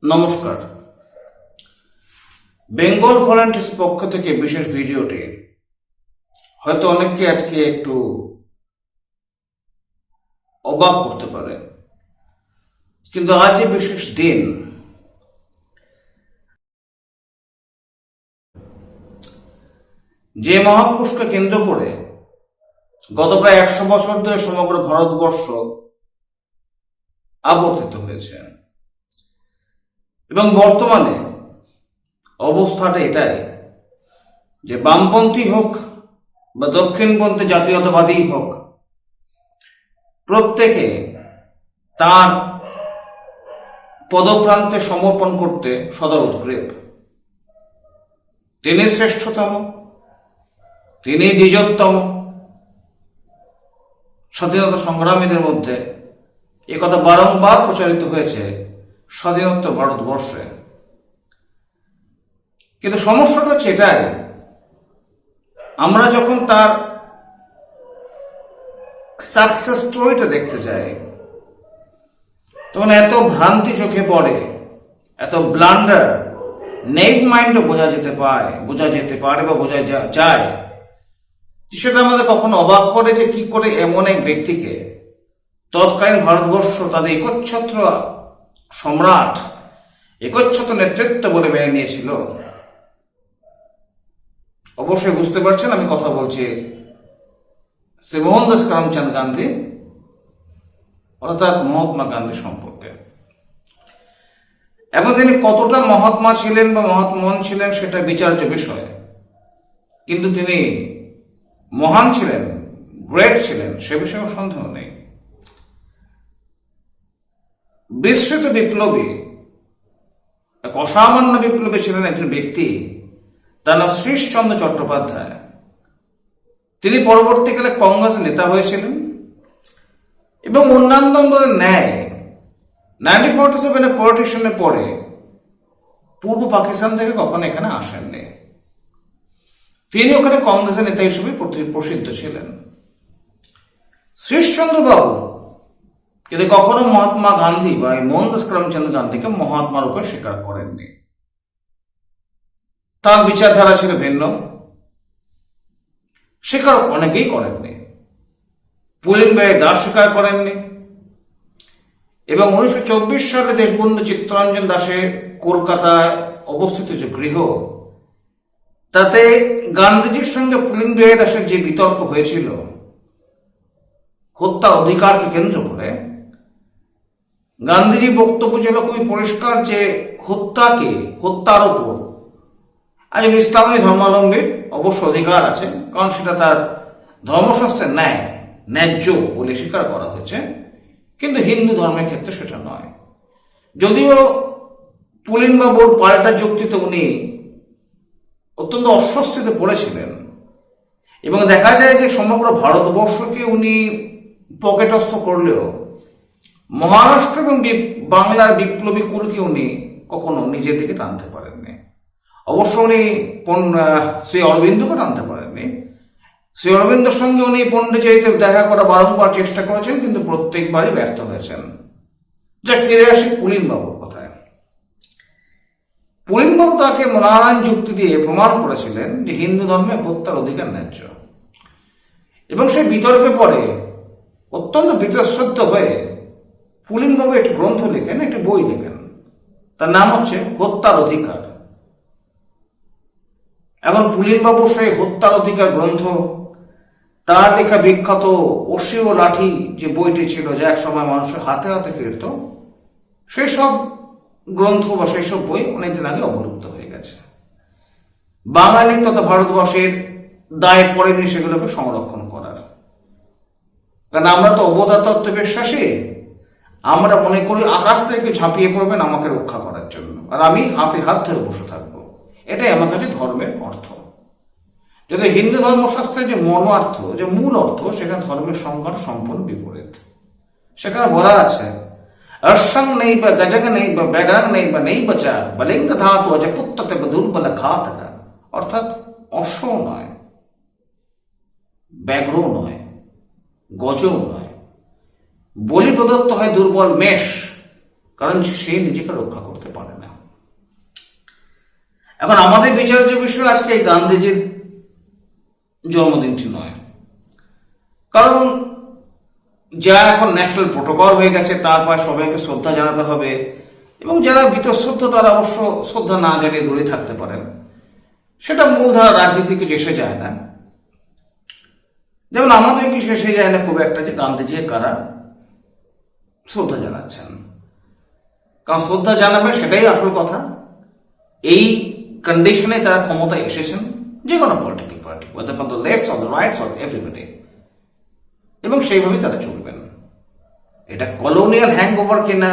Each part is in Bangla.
নমস্কার। বেঙ্গল ভলান্টিয়ার্স পক্ষ থেকে বিশেষ ভিডিওটি হয়তো অনেককে আজকে একটু অবাক করতে পারে, কিন্তু আজ যে বিশেষ দিন, যে মহাপুরুষকে কেন্দ্র করে গত প্রায় 100 বছর ধরে সমগ্র ভারতবর্ষ আবর্তিত হয়েছে এবং বর্তমানে অবস্থাটা এটাই যে বামপন্থী হোক বা দক্ষিণপন্থী জাতীয়তাবাদী হোক, প্রত্যেকে তার পদপ্রান্তে সমর্পণ করতে সদা উদ্গ্রীব। তিনি শ্রেষ্ঠতম, তিনি দ্বিজোত্তম। স্বাধীনতা সংগ্রামীদের মধ্যে একথা বারংবার প্রচারিত হয়েছে স্বাধীনোত্তর ভারতবর্ষে। কিন্তু সমস্যাটা হচ্ছে এটাই, আমরা যখন তার সাকসেস স্টোরিটা দেখতে যাই তখন এত ভ্রান্তি চোখে পড়ে, এত ব্লান্ডার নেইভ মাইন্ডও বোঝা যেতে পারে বা বোঝা যায়, সেটা আমাদের কখনো অবাক করে যে কি করে এমন এক ব্যক্তিকে তৎকালীন ভারতবর্ষ তাদের একচ্ছত্র সম্রাট, একচ্ছত্র নেতৃত্ব বলে মেনে নিয়েছিল। অবশ্যই বুঝতে পারছেন আমি কথা বলছি শ্রী মোহনদাস করমচাঁদ গান্ধী অর্থাৎ মহাত্মা গান্ধী সম্পর্কে। এবং তিনি কতটা মহাত্মা ছিলেন বা মহাত্মন ছিলেন সেটা বিচার্য বিষয়, কিন্তু তিনি মহান ছিলেন, গ্রেট ছিলেন, সে বিষয়ে সন্দেহ নেই। বিস্মৃত বিপ্লবী, এক অসামান্য বিপ্লবী ছিলেন একজন ব্যক্তি, তার নাম শ্রীশচন্দ্র চট্টোপাধ্যায়। তিনি পরবর্তীকালে কংগ্রেসের নেতা হয়েছিলেন এবং অন্যান্য দলের ন্যায় 1947 পলিটিশনের পরে পূর্ব পাকিস্তান থেকে কখনো এখানে আসেননি। তিনি ওখানে কংগ্রেসের নেতা হিসেবে প্রসিদ্ধ ছিলেন। শ্রীশচন্দ্র বাবু কিন্তু কখনো মহাত্মা গান্ধী বা মোহনদাস করমচাঁদ গান্ধীকে মহাত্মা রূপে স্বীকার করেননি। তার বিচারধারা ছিল ভিন্ন, স্বীকার অনেকেই করেননি। পুলিন ভাই দাস স্বীকার করেননি এবং 1924 সালে দেশবন্ধু চিত্তরঞ্জন দাসের কলকাতায় অবস্থিত যে গৃহ, তাতে গান্ধীজির সঙ্গে পুলিন ভাই দাসের যে বিতর্ক হয়েছিল হত্যার অধিকারকে কেন্দ্র করে, গান্ধীজি বক্তব্য ছিল খুবই পরিষ্কার যে হত্যার উপর একজন ইসলামী ধর্মাবলম্বীর অবশ্য অধিকার আছে, কারণ সেটা তার ধর্মশাস্ত্রের ন্যায্য বলে স্বীকার করা হয়েছে, কিন্তু হিন্দু ধর্মের ক্ষেত্রে সেটা নয়। যদিও পুলিনবাবুর পাল্টা যুক্তিতে উনি অত্যন্ত অস্বস্তিতে পড়েছিলেন এবং দেখা যায় যে সমগ্র ভারতবর্ষকে উনি পকেটস্থ করলেও মহারাষ্ট্র এবং বাংলার বিপ্লবী কুলকে উনি কখনো নিজের দিকে টানতে পারেননি। অবশ্য উনি শ্রী অরবিন্দকে টানতে পারেননি। শ্রী অরবিন্দর সঙ্গে উনি পন্ডিচেরিতে দেখা করা বারংবার চেষ্টা করেছেন, কিন্তু প্রত্যেকবারই ব্যর্থ হয়েছেন। যা ফিরে আসে পুলিনবাবুর কথায়। পুলিনবাবু তাকে নানান যুক্তি দিয়ে প্রমাণ করেছিলেন যে হিন্দু ধর্মে হত্যার অধিকার ন্যায্য, এবং সেই বিতর্কে পরে অত্যন্ত বীতশ্রদ্ধ হয়ে পুলিনবাবু একটি গ্রন্থ লেখেন, একটি বই লেখেন, তার নাম হচ্ছে হত্যার অধিকার। এখন পুলিনবাবু সেই হত্যার অধিকার গ্রন্থ, তার লেখা বিখ্যাত অসি ও লাঠি যে বইটি ছিল, যা এক সময় মানুষের হাতে হাতে ফিরত, সেই সব গ্রন্থ বা সেই সব বই অনেকদিন আগে অবলুপ্ত হয়ে গেছে। বাঙালি তথা ভারতবর্ষের দায় পড়েনি সেগুলোকে সংরক্ষণ করার, কারণ আমরা তো অবতার তত্ত্বে বিশ্বাসী। আমরা মনে করি আকাশ থেকে ঝাঁপিয়ে পড়বেন আমাকে রক্ষা করার জন্য, আর আমি হাতে হাত ধরে বসে থাকবো। এটাই আমার কাছে ধর্মের অর্থ। যদি হিন্দু ধর্মশাস্ত্রের যে মর্মার্থ, যে মূল অর্থ, সেখানে ধর্মের সংজ্ঞা সম্পূর্ণ বিপরীত। সেখানে বলা আছে অর্শং নেই বা গজং নেই বা ব্যাঘ্রাং নেই বা নেই বচা বলিঙ্গ ধাতু অজপুত্ততে দুর্বল ঘাতকা। অর্থাৎ অশ্বও নয়, ব্যাঘ্রও নয়, গজও নয়, বলি প্রদত্ত হয় দুর্বল মেষ, কারণ সে নিজেকে রক্ষা করতে পারে না। এখন আমাদের বিচার্য বিষয় আজকে এই গান্ধীজির জন্মদিনটি নয়, কারণ যা এখন ন্যাশনাল প্রোটোকল হয়ে গেছে তারপর সবাইকে শ্রদ্ধা জানাতে হবে, এবং যারা বীতশ্রদ্ধ তারা অবশ্য শ্রদ্ধা না জানিয়ে দূরে থাকতে পারেন, সেটা মূলধারা রাজনীতিকে এসে যায় না। যেমন আমাদের কিছু এসে যায় না খুব একটা যে গান্ধীজি কারা শ্রদ্ধা জানাচ্ছেন, কারণ শ্রদ্ধা জানাবে সেটাই আসল কথা। এই কন্ডিশনে তারা ক্ষমতায় এসেছেন, যে কোনো political party, weather from the left or the right or everybody, এবং সেইভাবেই তারা চলবেন। এটা কলোনিয়াল হ্যাংওভার কিনা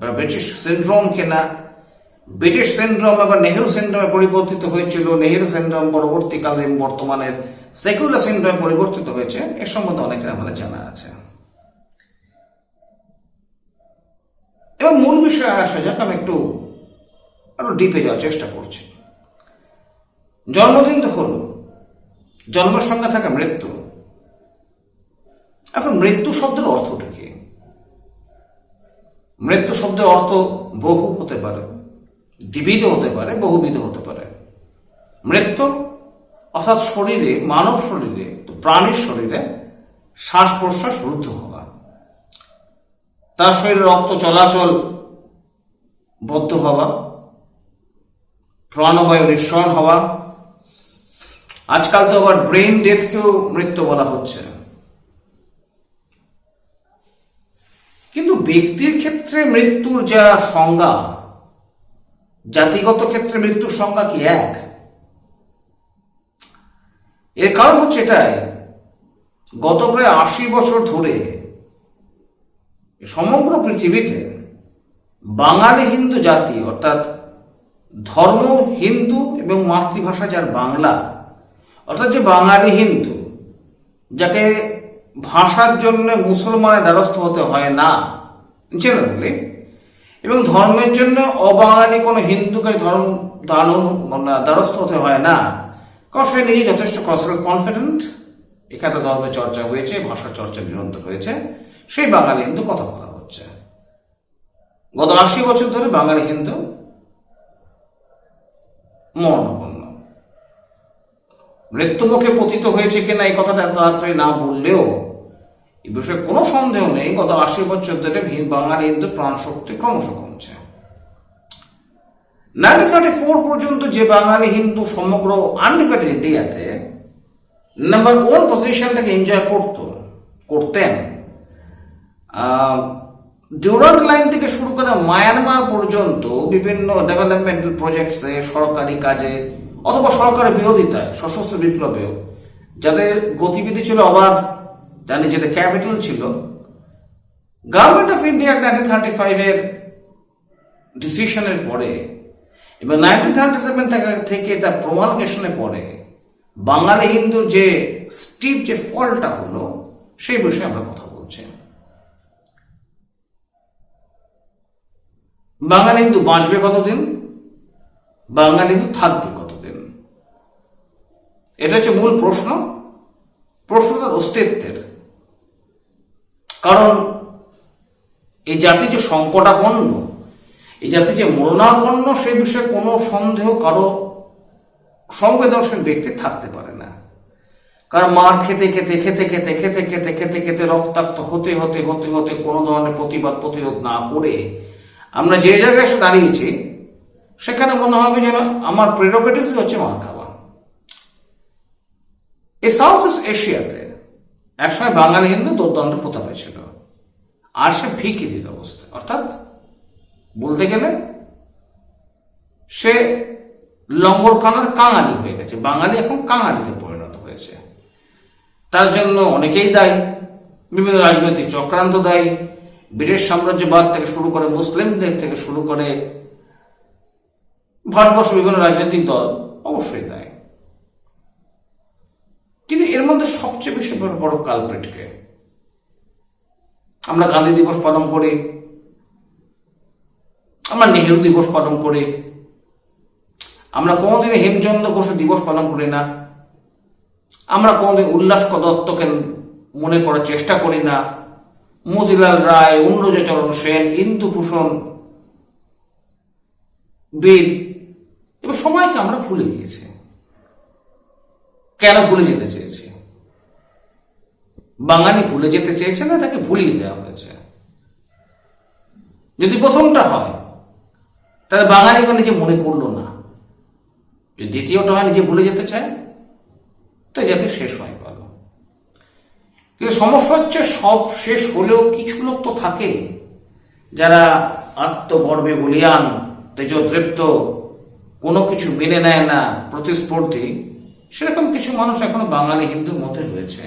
বা ব্রিটিশ সিন্ড্রোম কিনা, ব্রিটিশ সিন্ড্রোম আবার নেহেরু সিন্ড্রোমে পরিবর্তিত হয়েছিল, নেহেরু সিন্ড্রোম পরবর্তীকালে বর্তমানের সেকুলার সিন্ড্রোমে পরিবর্তিত হয়েছে, এ সম্বন্ধে অনেকের আমাদের জানা আছে। এবার মূল বিষয়ে আসা যাক, আমি একটু আরো ডিপে যাওয়ার চেষ্টা করছি। জন্মদিন তো হলো, জন্মের সঙ্গে থাকে মৃত্যু। এখন মৃত্যু শব্দের অর্থটা কি? মৃত্যু শব্দের অর্থ বহু হতে পারে, দ্বিবিধ হতে পারে, বহুবিধ হতে পারে। মৃত্যু অর্থাৎ শরীরে, মানব শরীরে, প্রাণীর শরীরে শ্বাস প্রশ্বাস রুদ্ধ হওয়া, তার শরীরে রক্ত চলাচল বদ্ধ হওয়া, প্রাণবায়ু নিঃসরণ হওয়া। আজকাল তো আবার ব্রেন ডেথকেও মৃত্যু বলা হচ্ছে। কিন্তু ব্যক্তির ক্ষেত্রে মৃত্যুর যা সংজ্ঞা, জাতিগত ক্ষেত্রে মৃত্যুর সংজ্ঞা কি এক? এর কারণ হচ্ছে এটাই, গত প্রায় ৮০ বছর ধরে সমগ্র পৃথিবীতে বাঙালি হিন্দু জাতি, অর্থাৎ ধর্ম হিন্দু এবং মাতৃভাষা যার বাংলা, অর্থাৎ যে বাঙালি হিন্দু, যাকে ভাষার জন্য মুসলমানের দ্বারস্থ হতে হয় না জেনারেলি, এবং ধর্মের জন্য অবাঙালি কোনো হিন্দুকে দ্বারস্থ হতে হয় না, কারণ সে নিজে যথেষ্ট কালচারাল কনফিডেন্ট, এখানে ধর্মের চর্চা হয়েছে, ভাষার চর্চা নিরন্তর হয়েছে, সেই বাঙালি হিন্দু কথা বলা হচ্ছে। গত ৮০ বছর ধরে বাঙালি হিন্দু মরণাপন্ন। মৃত্যুমুখে পতিত হয়েছে কিনা এই কথাটা এত তাড়াতাড়ি না বললেও এই বিষয়ে কোনো সন্দেহ নেই, গত ৮০ বছর ধরে বাঙালি হিন্দু প্রাণ শক্তি ক্রমশ কমছে। 1934 পর্যন্ত যে বাঙালি হিন্দু সমগ্র আনডিভাইডেড ইন্ডিয়াতে নাম্বার 1 পজিশনটাকে এনজয় করতেন, ডুরান্ড লাইন থেকে শুরু করে মায়ানমার পর্যন্ত বিভিন্ন ডেভেলপমেন্টাল প্রজেক্টসে, সরকারি কাজে অথবা সরকারের বিরোধিতায়, সশস্ত্র বিপ্লবেও যাদের গতিবিধি ছিল অবাধ, যার নিজেদের ক্যাপিটাল ছিল, গভর্নমেন্ট অফ ইন্ডিয়া 1935 এর ডিসিশনের পরে এবং 1937 থেকে তার প্রমালগেশনের পরে বাঙালি হিন্দুর যে স্টিপ যে ফলটা হলো, সেই বিষয়ে আমরা কথা বলছি। বাঙালি হিন্দু বাঁচবে কতদিন, বাঙালি হিন্দু থাকবে কতদিন, এটা হচ্ছে মূল প্রশ্ন, প্রশ্নটার অস্তিত্বের। কারণ এই জাতি যে সংকটাপন্ন, এই জাতি যে মরণাপন্ন, সেই বিষয়ে কোনো সন্দেহ কারো সংবেদনশীল ব্যক্তি থাকতে পারে না। কারণ মার খেতে খেতে খেতে খেতে খেতে খেতে খেতে খেতে রক্তাক্ত হতে হতে হতে হতে কোনো ধরনের প্রতিবাদ প্রতিরোধ না করে আমরা যে জায়গায় এসে দাঁড়িয়েছি, সেখানে মনে হবে যেন আমার প্রেরোগেটিভ হচ্ছে মার খাওয়া। এই সাউথ ইস্ট এশিয়াতে একসময় বাঙালি হিন্দু দুর্দণ্ড প্রতাপে ছিল, আর সে ভিখিরির অবস্থা, অর্থাৎ বলতে গেলে সে লঙ্গরখানার কাঙালি হয়ে গেছে। বাঙালি এখন কাঙালিতে পরিণত হয়েছে। তার জন্য অনেকেই দায়ী, বিভিন্ন রাজনৈতিক চক্রান্ত দায়ী, ব্রিটিশ সাম্রাজ্যবাদ থেকে শুরু করে, মুসলিমদের থেকে শুরু করে ভারতবর্ষ বিভিন্ন রাজনৈতিক দল অবশ্যই দায়ী। কিন্তু এর মধ্যে সবচেয়ে বেশি বড় কালপ্রিটকে আমরা গান্ধী দিবস পালন করি, আমরা নেহেরু দিবস পালন করি, আমরা কোনোদিনই হেমচন্দ্র ঘোষ দিবস পালন করি না, আমরা কোনোদিন উল্লাস দত্তকে মনে করার চেষ্টা করি না, মতিলাল রায়, অন্নজচরণ সেন, ইন্দুভূষণ বেদ, এবার সবাইকে আমরা ভুলে গিয়েছি। কেন ভুলে যেতে চেয়েছি? বাঙালি ভুলে যেতে চেয়েছে না, তাকে ভুলিয়ে দেওয়া হয়েছে? যদি প্রথমটা হয় তাহলে বাঙালিকে নিজে মনে করলো না, যদি দ্বিতীয়টা হয় নিজে ভুলে যেতে চায়, তো যাতে শেষ হয় গেল। কিন্তু সমস্যা হচ্ছে সব শেষ হলেও কিছু লোক তো থাকে যারা আত্মগর্বে বলিয়ান, তেজদৃপ্ত, কোনো কিছু মেনে নেয় না, প্রতিস্পর্ধী। সেরকম কিছু মানুষ এখনো বাঙালি হিন্দুর মধ্যে রয়েছে,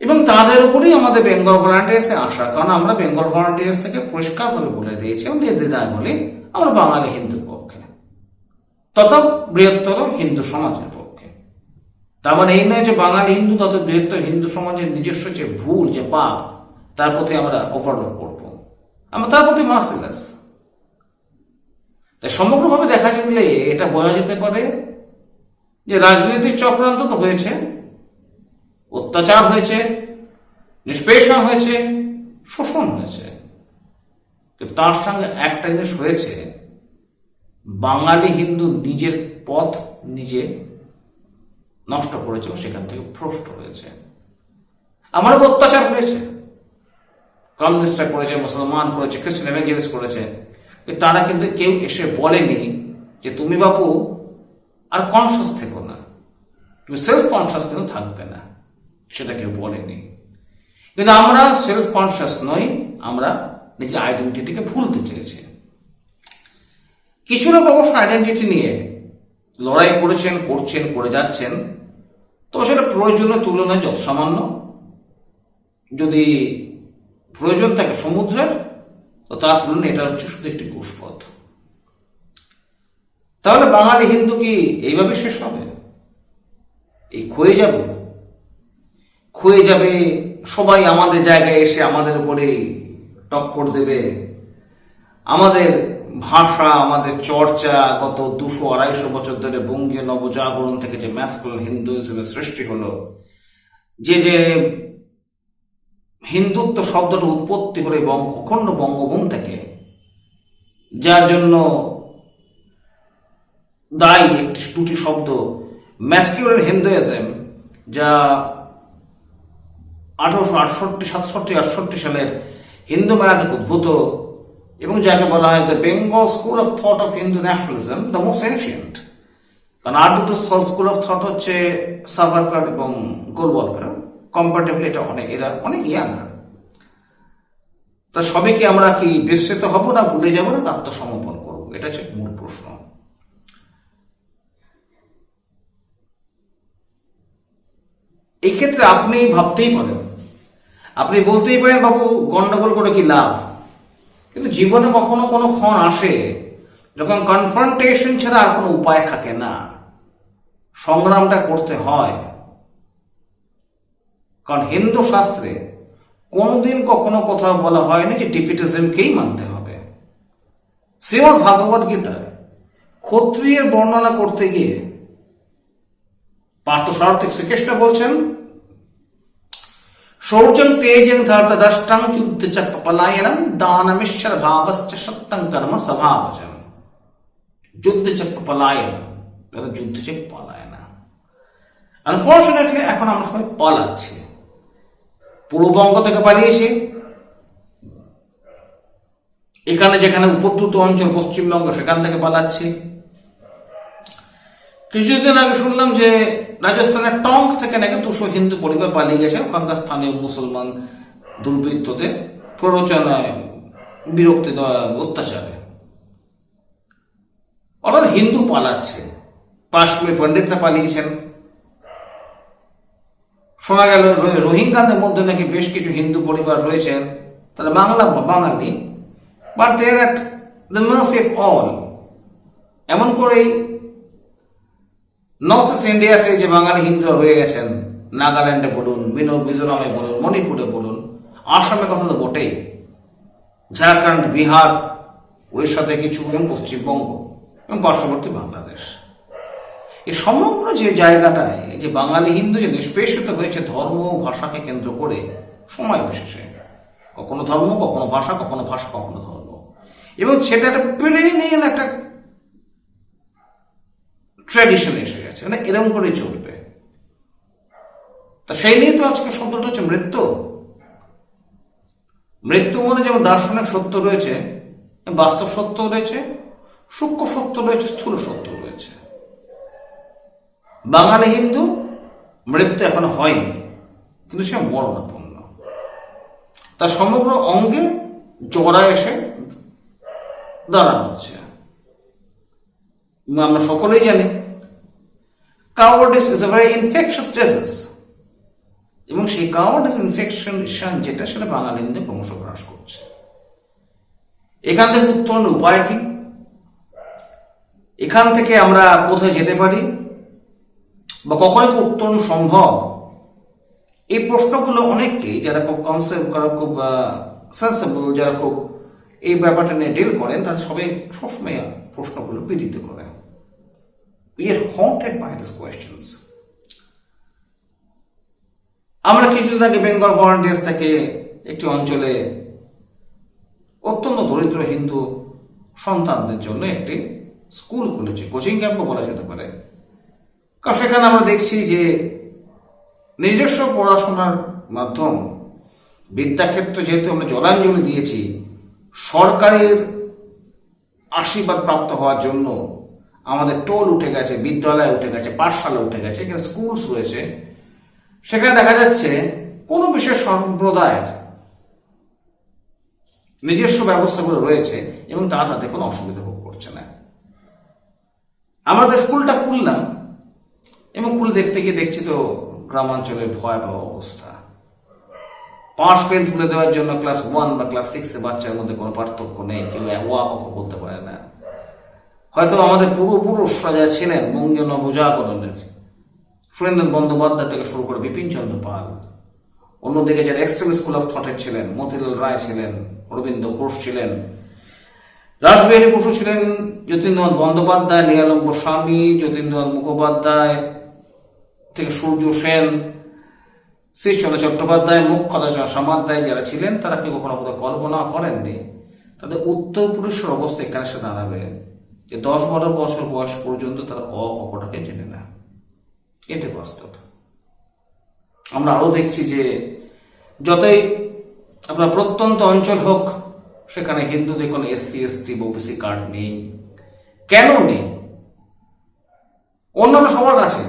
এবং তাদের উপরেই আমাদের বেঙ্গল ভলান্টিয়ার্সে আসা। কারণ আমরা বেঙ্গল ভলান্টিয়ার্স থেকে পরিষ্কারভাবে বলে দিয়েছি, নির্দ্বিধায় বলি আমরা বাঙালি হিন্দুর পক্ষে, তথা বৃহত্তর হিন্দু সমাজের পক্ষে। তার মানে এই নয় যে বাঙালি হিন্দু তত বৃহত্তর হিন্দু সমাজের নিজস্ব যে ভুল, যে পাপ, তার প্রতি আমরা ওভারলোড করব, আমরা তার প্রতি মার্সিলেস। তাই সমগ্রভাবে দেখা গেলে এটা বোঝা যেতে পারে যে রাজনীতির চক্রান্ত তো হয়েছে, অত্যাচার হয়েছে, নিষ্পেষণ হয়েছে, শোষণ হয়েছে, কিন্তু তার সঙ্গে একটা জিনিস হয়েছে, বাঙালি হিন্দু নিজের পথ নিজে নষ্ট করেছে, সেখান থেকে ভ্রষ্ট হয়েছে। আমার অত্যাচার হয়েছে, কমিউনিস্টরা করেছে, মুসলমান করেছে, খ্রিস্টান এভাঞ্জেলিস্ট করেছে, তারা কিন্তু কেউ এসে বলেনি যে তুমি বাপু আর কনসাস থেকো না, তুমি সেলফ কনসাস কিন্তু থাকবে না, সেটা কেউ বলেনি। কিন্তু আমরা সেলফ কনসাস নই, আমরা নিজের আইডেন্টিটিকে ভুলতে চেয়েছি। কিছু লোক অবশ্য আইডেন্টিটি নিয়ে লড়াই করেছেন, করছেন, করে যাচ্ছেন, তবে সেটা প্রয়োজনের তুলনায় যত সামান্য। যদি প্রয়োজন থাকে সমুদ্রের, তো তার তুলনায় এটা হচ্ছে শুধু একটি ঘুষপথ। তাহলে বাঙালি হিন্দু কি এইভাবে শেষ হবে? এই ক্ষয়ে যাবে, ক্ষয়ে যাবে, সবাই আমাদের জায়গায় এসে আমাদের উপরে টক্কর দেবে, আমাদের ভাষা, আমাদের চর্চা গত 200-250 বছর ধরে বঙ্গীয় নবজাগরণ থেকে যে ম্যাসকুলার হিন্দুইজমের সৃষ্টি হলো, যে হিন্দুত্ব শব্দটা উৎপত্তি হলো অখণ্ড বঙ্গভূম থেকে, যার জন্য দায়ী একটি দুটি শব্দ ম্যাসকিউলার হিন্দুইজম, যা 1868 সালের হিন্দু মেলা থেকে উদ্ভূত, এবং যাকে বলা হয় the Bengal school of thought of Hindu nationalism, the most ancient. কারণ আর দুটো স্কুল অফ থট হচ্ছে সাভারকার এবং গোলওয়ালকার, কম্পারেটিভলি এরা অনেক ইয়াং। তা সবে কি আমরা কি বিস্মৃত হব না, ভুলে যাবো না, আত্মসমর্পণ করবো? এটা হচ্ছে মূল প্রশ্ন। এই ক্ষেত্রে আপনি ভাবতেই পারেন, আপনি বলতেই পারেন বাবু গন্ডগোল করে কি লাভ? কিন্তু জীবনে কখনো কোনো ক্ষণ আসে যখন কনফ্রন্টেশন ছাড়া আর কোনো উপায় থাকে না, সংগ্রামটা করতে হয়। কারণ হিন্দু শাস্ত্রে কোনোদিন কখনো কোথাও বলা হয়নি যে ডিফিটিজমকেই মানতে হবে। শ্রীমদ্ ভাগবত গীতায় ক্ষত্রিয়ের বর্ণনা করতে গিয়ে পার্থসারথী শ্রীকৃষ্ণ বলছেন, শৌচং তেজং ধর্তরাষ্ট্রং যুদ্ধে চ পলায়নম দানমেশ্বর ভাবশ্চ সত্যং কর্ম স্বভাবজম। যুদ্ধে চ পলায়নম, যুদ্ধে চ পলায়না। আনফর্চুনেটলি এখন আমরা সবাই পালাচ্ছি। পূর্ববঙ্গ থেকে পালিয়েছি, এখানে যেখানে উপদ্রুত অঞ্চল পশ্চিমবঙ্গ সেখান থেকে পালাচ্ছি। কিছুদিন আগে শুনলাম যে রাজস্থানের টঙ্ক থেকে নাকি 200 হিন্দু পরিবার পালিয়ে গেছে ওখানকার স্থানীয় মুসলমান দুর্বৃত্তদের প্ররোচনায়, বিরক্তি অত্যাচারে। অর্থাৎ হিন্দু পালাচ্ছে। কাশ্মীর পণ্ডিতরা পালিয়েছেন। শোনা গেল রোহিঙ্গাদের মধ্যে নাকি বেশ কিছু হিন্দু পরিবার রয়েছেন, তারা Bengali, but they are at the mercy of all. এমন করেই নর্থ ইস্ট ইন্ডিয়াতে যে বাঙালি হিন্দুরা রয়ে গেছেন, নাগাল্যান্ডে বলুন, মিজোরামে বলুন, মণিপুরে বলুন, আসামের কথা তো বটেই, ঝাড়খণ্ড, বিহার, ওড়িশাতে কিছু, এবং পশ্চিমবঙ্গ এবং পার্শ্ববর্তী বাংলাদেশ, এই সমগ্র যে জায়গাটায় যে বাঙালি হিন্দু যে নিষ্পেষিত হয়েছে ধর্ম ও ভাষাকে কেন্দ্র করে সময় বিশেষে, কখনো ধর্ম, কখনো ভাষা, কখনো ভাষা, কখনো ধর্ম, এবং সেটা একটা পেরেনিয়াল একটা ট্র্যাডিশন এসে গেছে, মানে এরকম করেই চলবে। তা সেই নিয়ে তো আজকে শব্দটা হচ্ছে মৃত্যু। মৃত্যুর মধ্যে যেমন দার্শনিক সত্য রয়েছে, বাস্তব সত্য রয়েছে, সূক্ষ্ম সত্য রয়েছে, স্থূল সত্য রয়েছে। বাঙালি হিন্দু মৃত্যু এখনো হয়নি, কিন্তু সে মরণাপন্ন। তার সমগ্র অঙ্গে জরা এসে দাঁড়ানো হচ্ছে। আমরা সকলেই জানি cowardice is a very infectious disease, এবং সেই কাওয়ার্ডিস ইনফেকশন যেটা সেটা বাঙালি হিন্দু ক্রমশ হ্রাস করছে। এখান থেকে উত্তরণের উপায় কি? এখান থেকে আমরা কোথায় যেতে পারি, বা কখনো কি উত্তরণ সম্ভব? এই প্রশ্নগুলো অনেকেই যারা খুব কনসেপ্ট, যারা খুব সেন্সেবল, যারা খুব এই ব্যাপারটা নিয়ে ডিল করেন, তাদের সবসময় প্রশ্নগুলো পীড়িত করে। We are haunted by these questions. আমরা কিছুদিন আগে বেঙ্গল ভলান্টিয়ার্স থেকে একটি অঞ্চলে অত্যন্ত দরিদ্র হিন্দু সন্তানদের জন্য একটি স্কুল খুলেছে, কোচিং ক্যাম্পও বলা যেতে পারে। কারণ সেখানে আমরা দেখছি যে নিজস্ব পড়াশোনার মাধ্যম, বিদ্যাক্ষেত্রে যেহেতু আমরা জলাঞ্জলি দিয়েছি, সরকারের আশীর্বাদ প্রাপ্ত হওয়ার জন্য আমাদের টোল উঠে গেছে, বিদ্যালয় উঠে গেছে, পাঠশালা উঠে গেছে, এখানে স্কুলস রয়েছে। সেখানে দেখা যাচ্ছে কোনো বিশেষ সম্প্রদায়ের নিজস্ব ব্যবস্থাগুলো রয়েছে এবং তারা তাতে কোনো অসুবিধা ভোগ করছে না। আমাদের স্কুলটা খুললাম এবং খুলে দেখতে গিয়ে দেখছি তো গ্রামাঞ্চলের ভয়াবহ অবস্থা। পাস ফেল তুলে দেওয়ার জন্য ক্লাস 1 বা ক্লাস 6 বাচ্চার মধ্যে কোনো পার্থক্য নেই, কেউ ওয়া কখন বলতে পারে না। হয়তো আমাদের পূর্বপুরুষরা যারা ছিলেন বঙ্গীয় নবজাগরণের, সুরেন্দ্রনাথ বন্দ্যোপাধ্যায় থেকে শুরু করে বিপিন চন্দ্র পাল, অন্যদিকে যারা এক্সট্রিম স্কুল অফ থটের ছিলেন, মতিলাল রায় ছিলেন, অরবিন্দ ঘোষ ছিলেন, রাসবিহারী বসু ছিলেন, যতীন্দ্রনাথ বন্দ্যোপাধ্যায়, নিরালম্ব স্বামী, যতীন্দ্রনাথ মুখোপাধ্যায় থেকে সূর্য সেন, শ্রীচন্দ্র চট্টোপাধ্যায়, মুখ্যদাচার্য সমাধ্যায় যারা ছিলেন, তারা কি কখনো কোথাও কল্পনা করেননি তাদের উত্তরপুরুষের অবস্থা এখানে সে দাঁড়াবে যে 10-12 বছর বয়স পর্যন্ত তারা অকটাকে জেনে না। এটি বাস্তব। আমরা আরো দেখছি যে যতই আপনার প্রত্যন্ত অঞ্চল হোক, সেখানে হিন্দুদের কোনো SC ST বা OBC কার্ড নেই। কেন নেই? অন্যান্য সবার কাছে,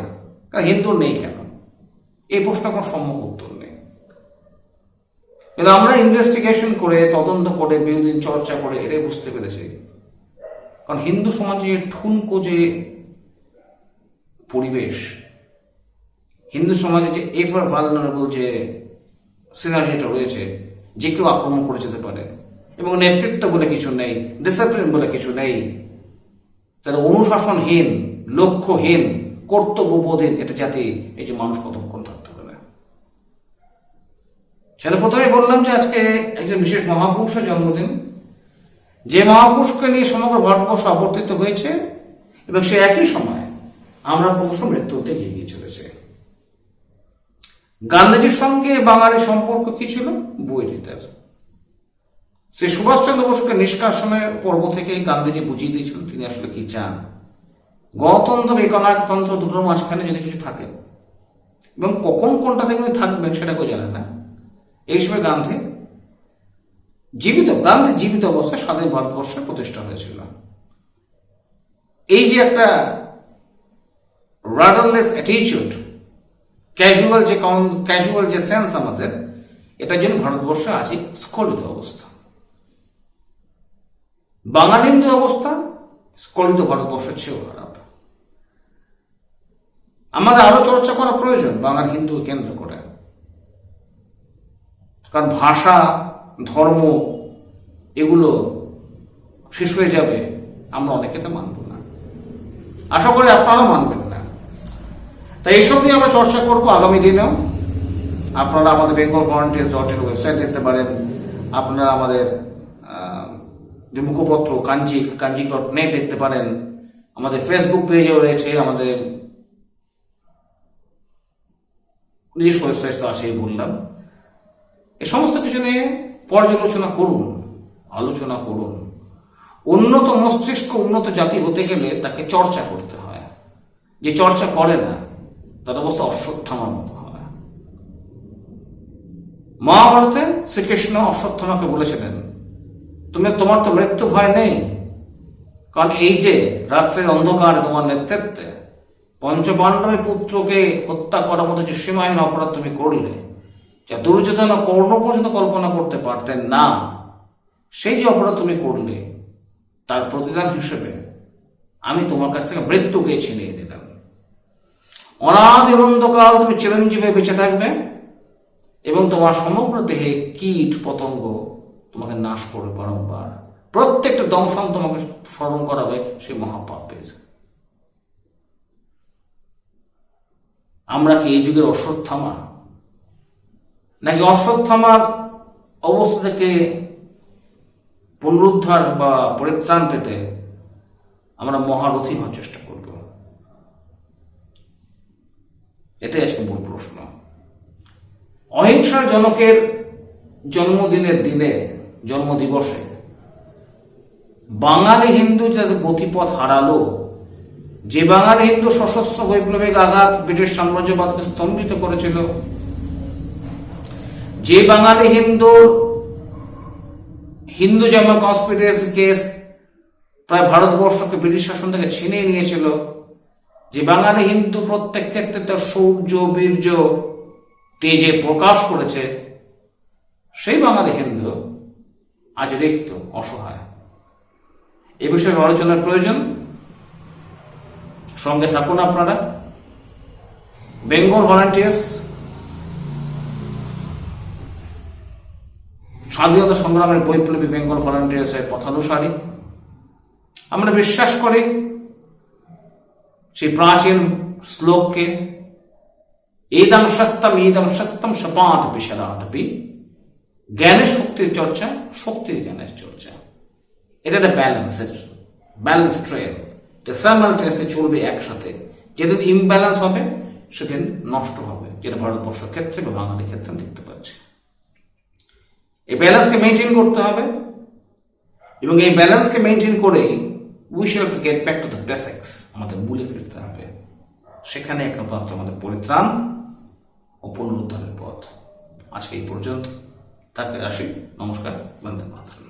হিন্দুর নেই কেন? এই প্রশ্ন কোনো সম্মুখ উত্তর নেই। কিন্তু আমরা ইনভেস্টিগেশন করে, তদন্ত করে, বিরোধী চর্চা করে এটাই বুঝতে পেরেছি, কারণ হিন্দু সমাজে ঠুনকো যে পরিবেশ, হিন্দু সমাজে যে এভার ভালনারেবল যে সিনারিটা রয়েছে, যে কেউ আক্রমণ করে যেতে পারে, এবং নেতৃত্ব বলে কিছু নেই, ডিসিপ্লিন বলে কিছু নেই, তাহলে অনুশাসনহীন, লক্ষ্যহীন, কর্তব্যবোধহীন এটা জাতি, এই যে মানুষ কতক্ষণ থাকতে পারে। সেটা প্রথমে বললাম যে আজকে একজন বিশেষ মহাপুরুষের জন্মদিন, যে মহাপুরুষকে নিয়ে সমগ্র ভারতবর্ষ আবর্তিত হয়েছে, এবং সে একই সময় আমরা ক্রমশ মৃত্যুতে এগিয়ে চলেছে। গান্ধীজির সঙ্গে বাঙালি সম্পর্ক কি ছিল? বৈরিতার। শ্রী সুভাষচন্দ্র বসুকে নিষ্কাশনের পর্ব থেকেই গান্ধীজি বুঝিয়ে দিয়েছিলেন তিনি আসলে কি চান। গণতন্ত্র, একনায়কতন্ত্র দুটোর মাঝখানে যদি কিছু থাকে, এবং কখন কোনটা থেকে উনি থাকবেন সেটা কেউ জানে না। এই সময় গান্ধী জীবিত অবস্থায় স্বাধীন ভারতবর্ষের প্রতিষ্ঠা হয়েছিল। এই যে একটা রাডারলেস অ্যাটিটিউড, ক্যাজুয়াল যে সেন্স আমাদের, এটার জন্য ভারতবর্ষে আছে স্খলিত অবস্থা। বাঙালি হিন্দু অবস্থা স্খলিত ভারতবর্ষের চেয়েও খারাপ। আমাদের আরো চর্চা করা প্রয়োজন বাঙালি হিন্দু কেন্দ্র করে, কারণ ভাষা, ধর্ম এগুলো শেষ হয়ে যাবে, আমরা অনেকে তো মানব না, আশা করি আপনারাও মানবেন না। তাই এইসব নিয়ে আমরা চর্চা করবো আগামী দিনেও। আপনারা আমাদের bengalvolunteers.in ওয়েবসাইট দেখতে পারেন, আপনারা আমাদের যে মুখপত্র kanjik.net দেখতে পারেন, আমাদের ফেসবুক পেজেও রয়েছে, আমাদের নিজস্ব ওয়েবসাইট তো আছেই বললাম। এই সমস্ত কিছু নিয়ে পর্যালোচনা করুন, আলোচনা করুন, উন্নত মস্তিষ্ক উন্নত জাতি হতে গেলে তাকে চর্চা করতে হয়। যে চর্চা করে না তার অবস্থা অশ্বত্থামার মতো হয়। মহাভারতে শ্রীকৃষ্ণ অশ্বত্থামাকে বলেছিলেন, তোমার তো মৃত্যু ভয় নেই, কারণ এই যে রাত্রের অন্ধকারে তোমার নেতৃত্বে পঞ্চপাণ্ডবের পুত্রকে হত্যা করার মতো যে সীমাহীন অপরাধ তুমি করলে, যা দুর্যোধন কর্ণ পর্যন্ত কল্পনা করতে পারতেন না, সেই যে অপরাধ তুমি করলে তার প্রতিদান হিসেবে আমি তোমার কাছ থেকে মৃত্যুকে ছিনিয়ে নিলাম। অনাদি অনন্তকাল তুমি চিরঞ্জীবী বেঁচে থাকবে এবং তোমার সমগ্র দেহে কীট পতঙ্গ তোমাকে নাশ করবে বারংবার। প্রত্যেকটা দংশন তোমাকে স্মরণ করাবে সেই মহাপাপের। আমরা কি এই যুগের অশ্বত্থামা, নাকি অশ্বত্থামার অবস্থা থেকে পুনরুদ্ধার বা পরিত্রাণ পেতে আমরা মহারথী হওয়ার চেষ্টা করব? এটাই আজকে মূল প্রশ্ন। অহিংসার জনকের জন্মদিনের দিনে, জন্মদিবসে বাঙালি হিন্দু যাদের গতিপথ হারালো, যে বাঙালি হিন্দু সশস্ত্র বৈপ্লবিক আঘাত ব্রিটিশ সাম্রাজ্যবাদকে স্তম্ভিত করেছিল, যে বাঙালি হিন্দু জামা কনস্পিরেসি কেস প্রায় ভারতবর্ষকে ব্রিটিশ শাসন থেকে ছিনিয়ে নিয়েছিল, যে বাঙালি হিন্দু প্রত্যেক ক্ষেত্রে তার শৌর্য বীর্য তেজে প্রকাশ করেছে, সেই বাঙালি হিন্দু আজ রিক্ত, অসহায়। এ বিষয়ে আলোচনার প্রয়োজন। সঙ্গে থাকুন আপনারা। বেঙ্গল ভলান্টিয়ার্স স্বাধীনতা সংগ্রামের বৈপ্লবী বেঙ্গল ভলান্টিয়ার্সের পথানুসারী। আমরা বিশ্বাস করি সেই প্রাচীন শ্লোককে, ইদম শস্তম শপাত বিশরাতপি, জ্ঞানের শক্তির চর্চা, শক্তির জ্ঞানের চর্চা। এটা একটা ব্যালেন্স ট্রেন, সাইমালটেনিয়াসলি চলবে একসাথে। যেদিন ইমব্যালেন্স হবে সেদিন নষ্ট হবে, যেটা ভারতবর্ষের ক্ষেত্রে বা বাঙালির ক্ষেত্রে দেখতে পাচ্ছি। এই ব্যালেন্সকে মেনটেন করতে হবে এবং এই ব্যালেন্সকে মেনটেন করেই we shall to get back to the basics, আমাদের মূলে ফিরতে হবে। সেখানে একমাত্র আমাদের পরিত্রাণ ও পুনরুদ্ধারের পথ। আজকে এই পর্যন্ত, তাকে আসি। নমস্কার, বন্দে মাতরম।